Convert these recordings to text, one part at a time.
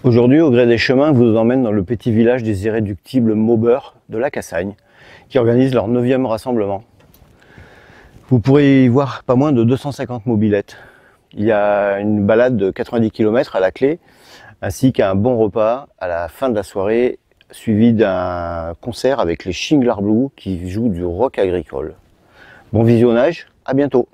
Aujourd'hui, au gré des chemins, je vous emmène dans le petit village des irréductibles Maubeurs de la Cassagne, qui organisent leur 9e rassemblement. Vous pourrez y voir pas moins de 250 mobylettes. Il y a une balade de 90 km à la clé, ainsi qu'un bon repas à la fin de la soirée, suivi d'un concert avec les Shingler Blues qui jouent du rock agricole. Bon visionnage, à bientôt.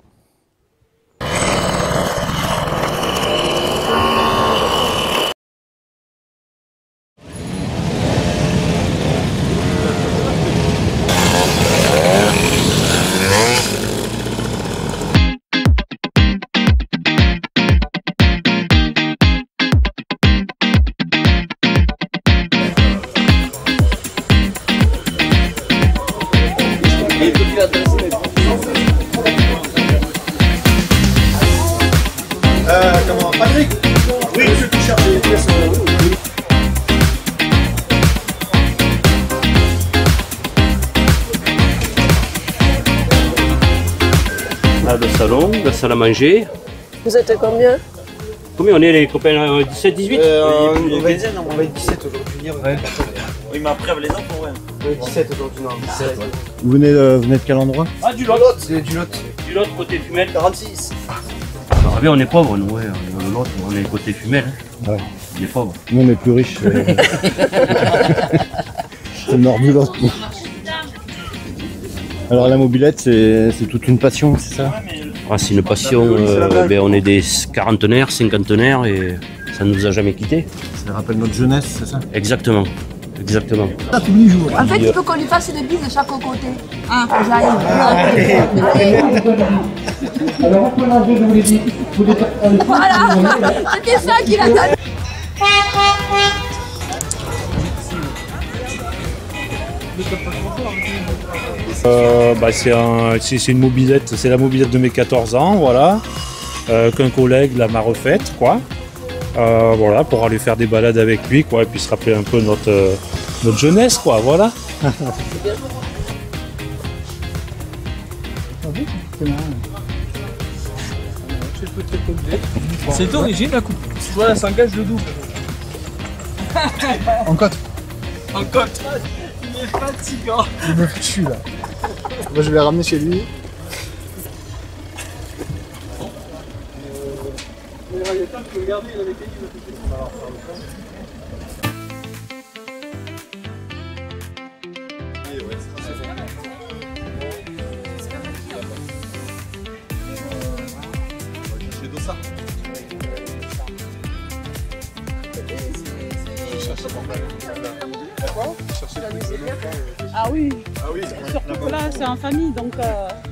Comment Patrick? Oui, je te cherche les pièces. Là, le salon, la salle à manger. Vous êtes combien? Combien on est les copains? 17, 18? On va être 17 aujourd'hui. Ouais. Oui, mais après, les enfants, ouais. 17 aujourd'hui, non. 17, ouais. Vous venez de quel endroit? Ah, du Lot. C'est du Lot. Du Lot, côté Fumel. 46. Ah bien, on est pauvres, nous, ouais. On est Lot, on est côté Fumel. Hein. Ouais. On est pauvres. Nous, on est plus riches. C'est le nord du Lot. Alors la mobilette, c'est toute une passion, c'est ça? Ah, c'est une passion. On est des quarantenaires, cinquantenaires et ça ne nous a jamais quittés. Ça rappelle notre jeunesse, c'est ça? Exactement. Exactement. Tous les jours. En fait, il faut qu'on lui fasse des bises de chaque côté. Ah, faut j'arrive. Voilà, c'était ça qu'il attendait. C'est une mobilette, c'est la mobilette de mes 14 ans, voilà, qu'un collègue m'a refaite, quoi. Voilà, pour aller faire des balades avec lui, quoi, et puis se rappeler un peu notre jeunesse, quoi, voilà. C'est d'origine la coupe. Voilà, ça engage le double. En côte. En côte. Il est fatigant. Il me tue là. Moi je vais ramener chez lui. Ah oui, Ah oui, surtout que là c'est en famille donc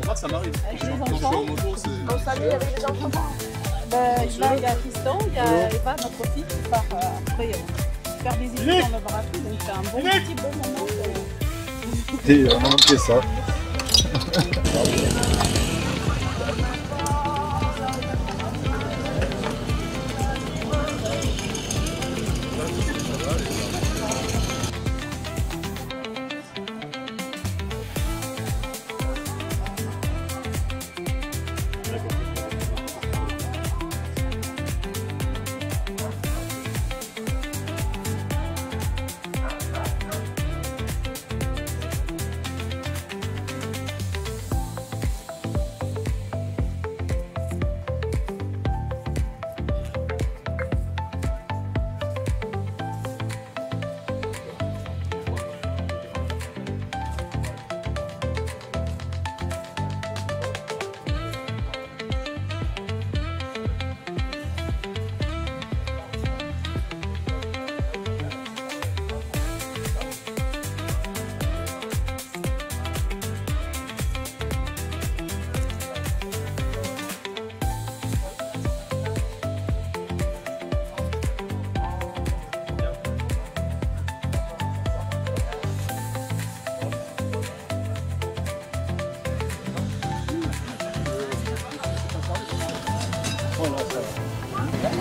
moi ça m'arrive. avec les enfants. En famille avec les enfants. Ben, là il y a Tristan, il y a Eva, notre fille qui part après faire des études dans le Baratou, donc c'est un bon moment. On a manqué ça.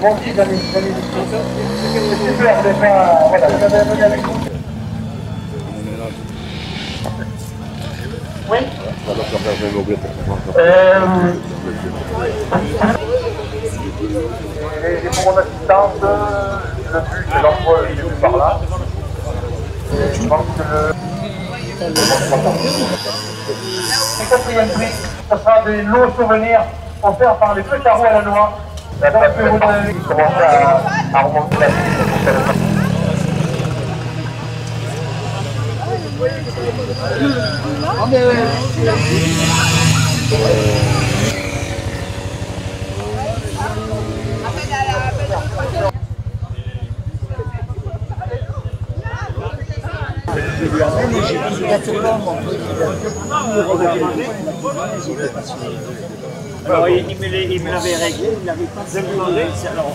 Merci d'aller super déjà, voilà, vous avez venu avec nous. Oui. Les pour mon assistante, le but c'est l'endroit qui est vu par là. Je pense que le quatrième prix, ce sera des lots souvenirs offerts par les pétards à la noix. La dame peut vous donner qui commence à remonter la piste. Alors, il me l'avait réglé, il n'avait pas demandé, c'est alors.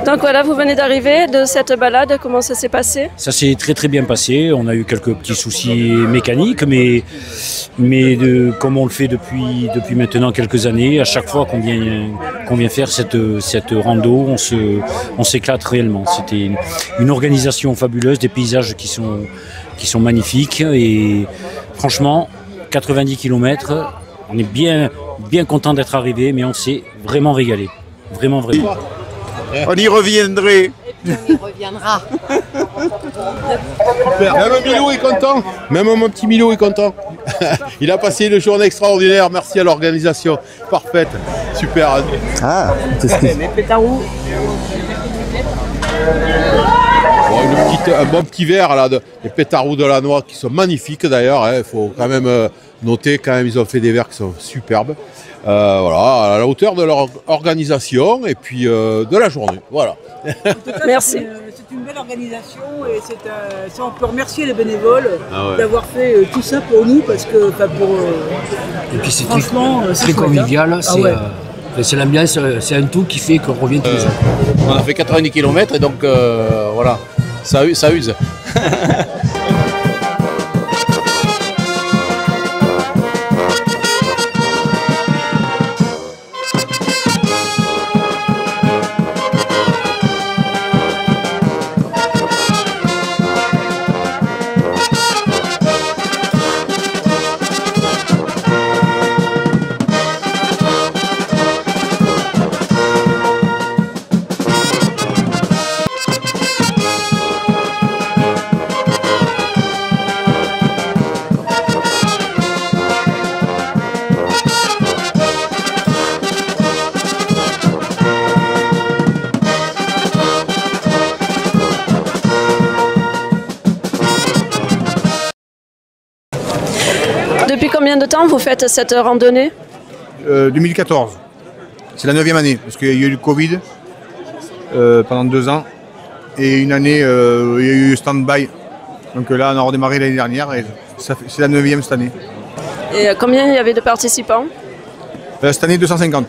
Donc voilà, vous venez d'arriver de cette balade, comment ça s'est passé? Ça s'est très très bien passé, on a eu quelques petits soucis mécaniques, mais comme on le fait depuis maintenant quelques années, à chaque fois qu'on vient faire cette rando, on s'éclate réellement. C'était une organisation fabuleuse, des paysages qui sont magnifiques et franchement, 90 km, on est bien content d'être arrivé, mais on s'est vraiment régalé, vraiment. On y reviendrait. Et puis on y reviendra. Même Milo est content. Même mon petit Milo est content. Il a passé une journée extraordinaire. Merci à l'organisation. Parfaite. Super. Ah, c'est ce que... Les pétards. Bon, un bon petit verre là, des pétards de la noix qui sont magnifiques d'ailleurs. Il faut quand même noter ils ont fait des verres qui sont superbes. Voilà, à la hauteur de leur organisation et puis de la journée. Voilà. Merci. C'est une belle organisation et ça, on peut remercier les bénévoles d'avoir fait tout ça pour nous parce que et puis c'est très convivial, c'est l'ambiance, c'est un tout qui fait qu'on revient tous les jours. On a fait 90 km et donc voilà, ça use. Depuis combien de temps vous faites cette randonnée? 2014. C'est la 9e année, parce qu'il y a eu le Covid pendant 2 ans. Et une année, il y a eu stand-by. Donc là, on a redémarré l'année dernière et c'est la 9e cette année. Et combien il y avait de participants? Cette année, 250.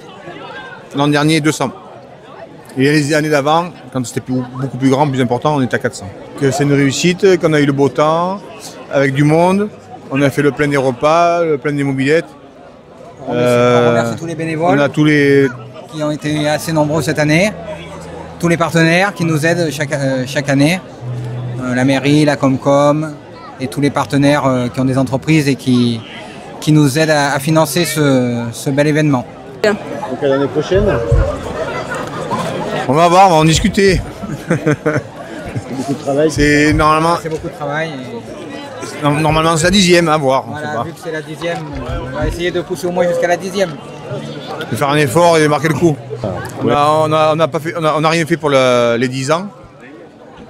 L'an dernier, 200. Et les années d'avant, quand c'était beaucoup plus grand, plus important, on était à 400. C'est une réussite, qu'on a eu le beau temps, avec du monde. On a fait le plein des repas, le plein des mobilettes. On remercie tous les bénévoles. On a tous les... qui ont été assez nombreux cette année. Tous les partenaires qui nous aident chaque année. La mairie, la Comcom et tous les partenaires qui ont des entreprises et qui nous aident à financer ce bel événement. Donc à l'année prochaine? On va voir, on va en discuter. beaucoup de travail. C'est normalement. C'est beaucoup de travail. Normalement, c'est la 10e, à voir. Voilà, vu que c'est la 10e, on va essayer de pousser au moins jusqu'à la 10e. De faire un effort et de marquer le coup. On n'a rien fait pour les 10 ans,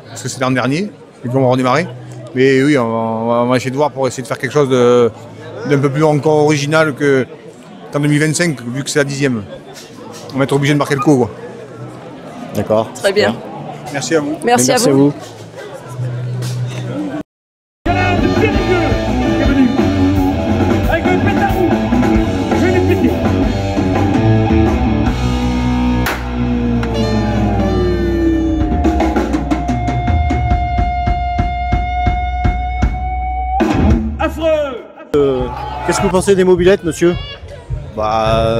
parce que c'est l'an dernier, et puis on va redémarrer. Mais oui, on va essayer de voir pour essayer de faire quelque chose d'un peu plus encore original qu'en 2025, vu que c'est la 10e. On va être obligé de marquer le coup, quoi. D'accord. Très bien. Merci à vous. Merci à vous. Qu'est-ce que vous pensez des mobylettes, monsieur? Bah,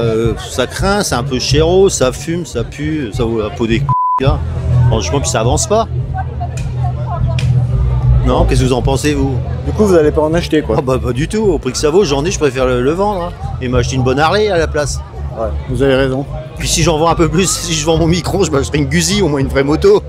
ça craint, c'est un peu chéro, ça fume, ça pue, ça vaut la peau des gars. Franchement, puis ça avance pas. Non, qu'est-ce que vous en pensez, vous? Du coup, vous n'allez pas en acheter, quoi? Oh, bah, pas du tout. Au prix que ça vaut, j'en ai, je préfère le vendre. Hein, et m'acheter une bonne Harley à la place. Ouais, vous avez raison. Puis si j'en vends un peu plus, si je vends mon micro, je m'achèterai une Guzzi, au moins une vraie moto.